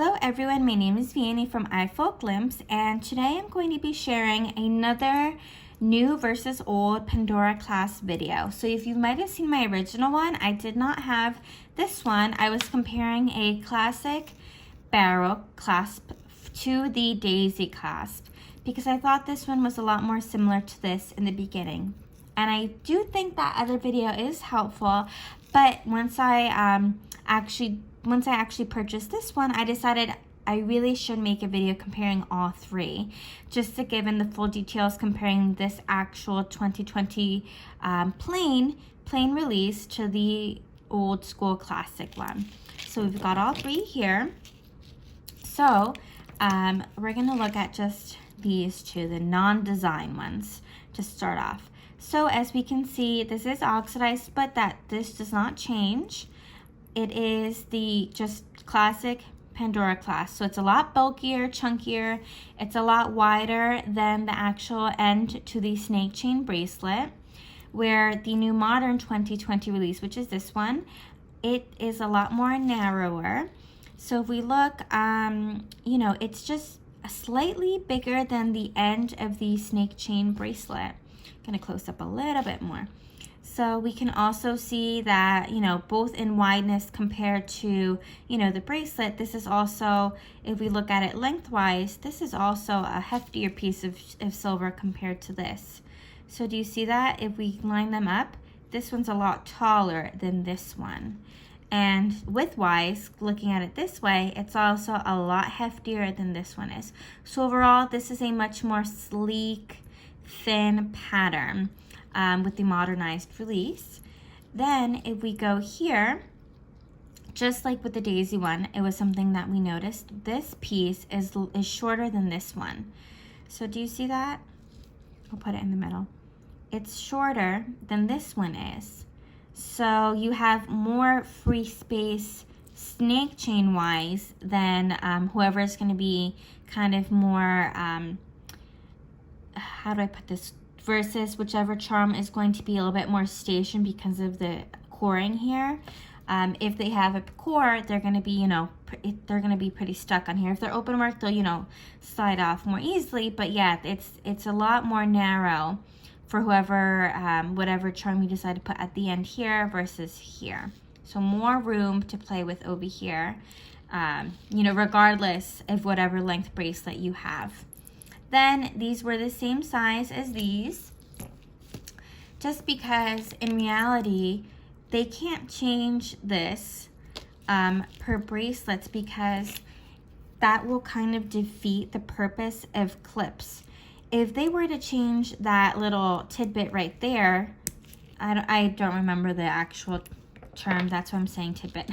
Hello everyone, my name is Vianney from iFolk Glimpse, and today I'm going to be sharing another new versus old Pandora clasp video. So if you might have seen my original one, I did not have this one. I was comparing a classic barrel clasp to the Diasy clasp because I thought this one was a lot more similar to this in the beginning. And I do think that other video is helpful, but once I actually purchased this one, I decided I really should make a video comparing all three, just to give in the full details comparing this actual 2020 plain release to the old school classic one. So we've got all three here. So we're gonna look at just these two, the non-design ones, to start off. So as we can see, this is oxidized, but this does not change. It is the just classic Pandora clasp. So it's a lot bulkier, chunkier. It's a lot wider than the actual end to the snake chain bracelet, where the new modern 2020 release, which is this one, it is a lot more narrower. So if we look, it's just slightly bigger than the end of the snake chain bracelet. Gonna close up a little bit more. So we can also see that, both in wideness compared to, the bracelet, this is also, if we look at it lengthwise, this is also a heftier piece of silver compared to this. So do you see that? If we line them up, this one's a lot taller than this one. And widthwise, looking at it this way, it's also a lot heftier than this one is. So overall, this is a much more sleek, thin pattern with the modernized release. Then if we go here, just like with the Daisy one, it was something that we noticed. This piece is shorter than this one. So do you see that? I'll put it in the middle. It's shorter than this one is. So you have more free space snake chain wise than whoever is going to be kind of more, how do I put this, versus whichever charm is going to be a little bit more stationed because of the coring here. If they have a core, they're going to be, they're going to be pretty stuck on here. If they're open work, they'll, slide off more easily. But yeah, it's a lot more narrow for whoever, whatever charm you decide to put at the end here versus here. So more room to play with over here, regardless of whatever length bracelet you have. Then these were the same size as these, just because in reality, they can't change this per bracelets because that will kind of defeat the purpose of clips. If they were to change that little tidbit right there, I don't remember the actual term, that's why I'm saying tidbit.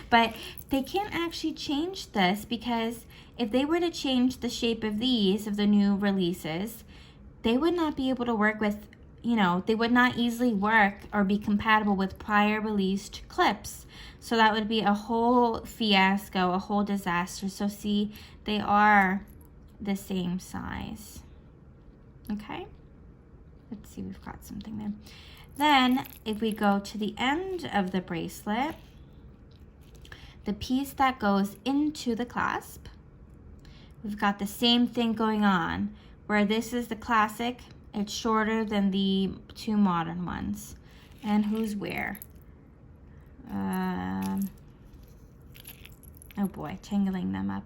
But they can't actually change this because if they were to change the shape of these, of the new releases, they would not be able to work with, they would not easily work or be compatible with prior released clips. So that would be a whole fiasco, a whole disaster. So see, they are the same size. Okay, let's see, we've got something there. Then if we go to the end of the bracelet, the piece that goes into the clasp, we've got the same thing going on, where this is the classic, it's shorter than the two modern ones. And who's where? Oh boy, tangling them up.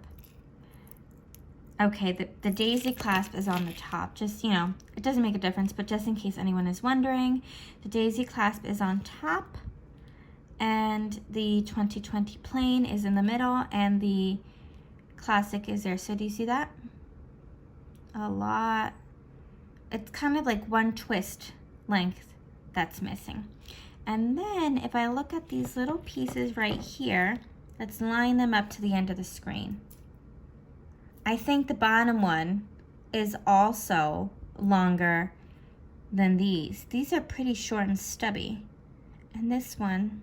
Okay, the Diasy clasp is on the top. Just, it doesn't make a difference, but just in case anyone is wondering, the Diasy clasp is on top, and the 2020 plain is in the middle, and the classic is there. So do you see that? A lot. It's kind of like one twist length that's missing. And then if I look at these little pieces right here, let's line them up to the end of the screen. I think the bottom one is also longer than these. These are pretty short and stubby. And this one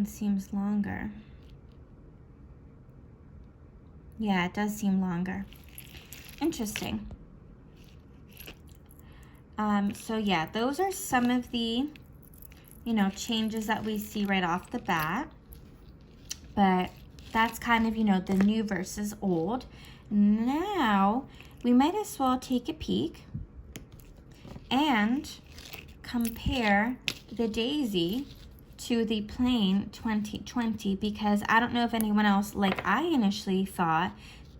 seems longer. Yeah, it does seem longer. Interesting. So yeah, those are some of the, changes that we see right off the bat. But that's kind of, you know, the new versus old. Now, we might as well take a peek and compare the Daisy to the plain 2020, because I don't know if anyone else, like I initially thought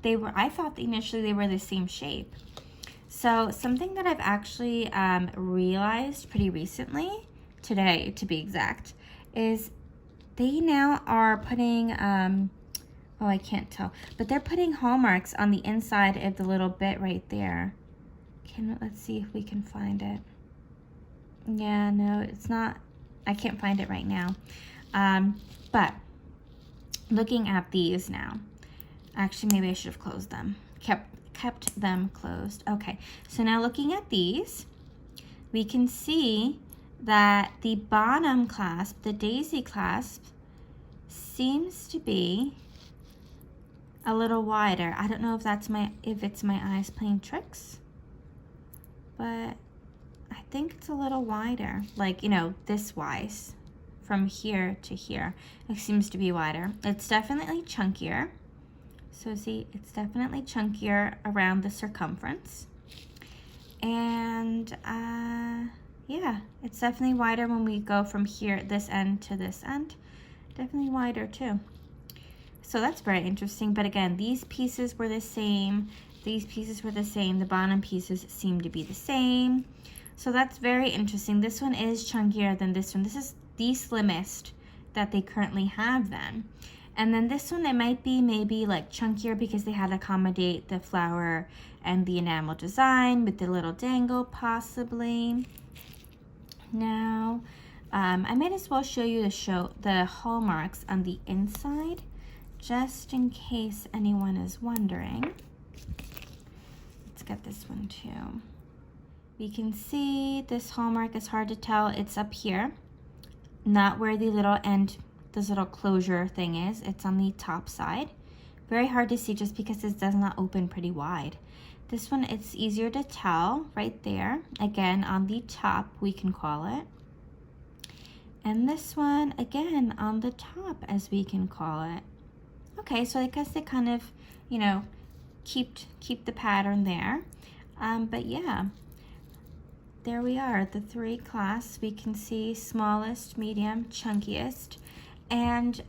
they were, initially they were the same shape. So something that I've actually realized pretty recently, today to be exact, is they now are putting, oh, I can't tell, but they're putting hallmarks on the inside of the little bit right there. Let's see if we can find it. Yeah, no, it's not, I can't find it right now. But looking at these now, actually maybe I should have closed them, kept them closed. Okay, so now looking at these, we can see that the bottom clasp, the Daisy clasp, seems to be a little wider. I don't know if that's if it's my eyes playing tricks, but I think it's a little wider, like, you know, this wise, from here to here. It seems to be wider. It's definitely chunkier. So see, it's definitely chunkier around the circumference. And yeah, it's definitely wider when we go from here, this end to this end. Definitely wider too. So that's very interesting. But again, these pieces were the same. These pieces were the same. The bottom pieces seem to be the same. So that's very interesting. This one is chunkier than this one. This is the slimmest that they currently have then. And then this one, it might be maybe like chunkier because they had to accommodate the flower and the enamel design with the little dangle possibly. Now, I might as well show you the hallmarks on the inside, just in case anyone is wondering. Let's get this one too. We can see this hallmark is hard to tell. It's up here, not where the little end, this little closure thing is. It's on the top side. Very hard to see just because this does not open pretty wide. This one, it's easier to tell right there. Again, on the top, we can call it. And this one, again, on the top, as we can call it. Okay, so I guess they kind of, you know, keep the pattern there. But yeah, there we are, the three clasps. We can see smallest, medium, chunkiest. And,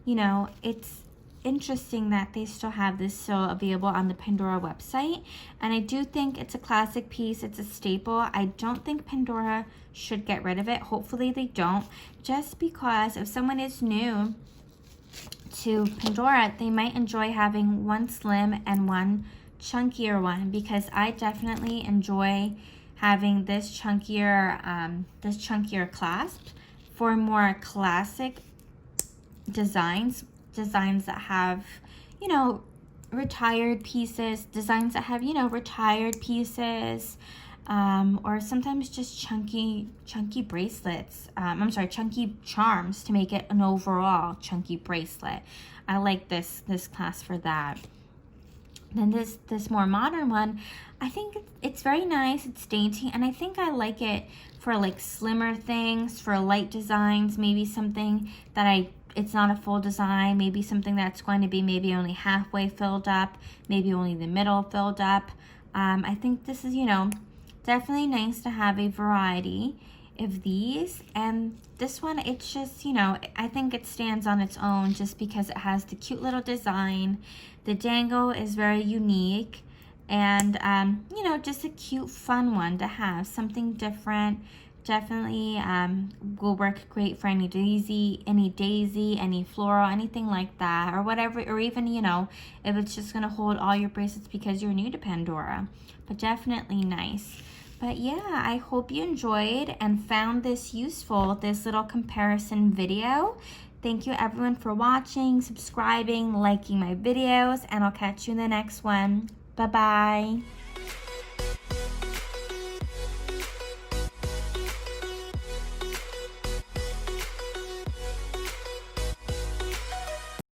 you know, it's interesting that they still have this still available on the Pandora website. And I do think it's a classic piece. It's a staple. I don't think Pandora should get rid of it. Hopefully they don't. Just because if someone is new to Pandora, they might enjoy having one slim and one chunkier one, because I definitely enjoy having this chunkier clasp for more classic designs that have, you know, retired pieces, designs that have, you know, retired pieces, or sometimes just chunky bracelets. I'm sorry, chunky charms to make it an overall chunky bracelet. I like this clasp for that. Then this more modern one, I think it's very nice, it's dainty, and I think I like it for like slimmer things, for light designs, maybe something that it's not a full design, maybe something that's going to be maybe only halfway filled up, maybe only the middle filled up. I think this is, you know, definitely nice to have a variety of these. And this one, it's just, you know, I think it stands on its own just because it has the cute little design. The dangle is very unique, and you know, just a cute, fun one to have, something different. Definitely will work great for any daisy, any floral, anything like that, or whatever, or even, you know, if it's just gonna hold all your bracelets because you're new to Pandora. But definitely nice. But yeah, I hope you enjoyed and found this useful, this little comparison video. Thank you everyone for watching, subscribing, liking my videos, and I'll catch you in the next one. Bye-bye.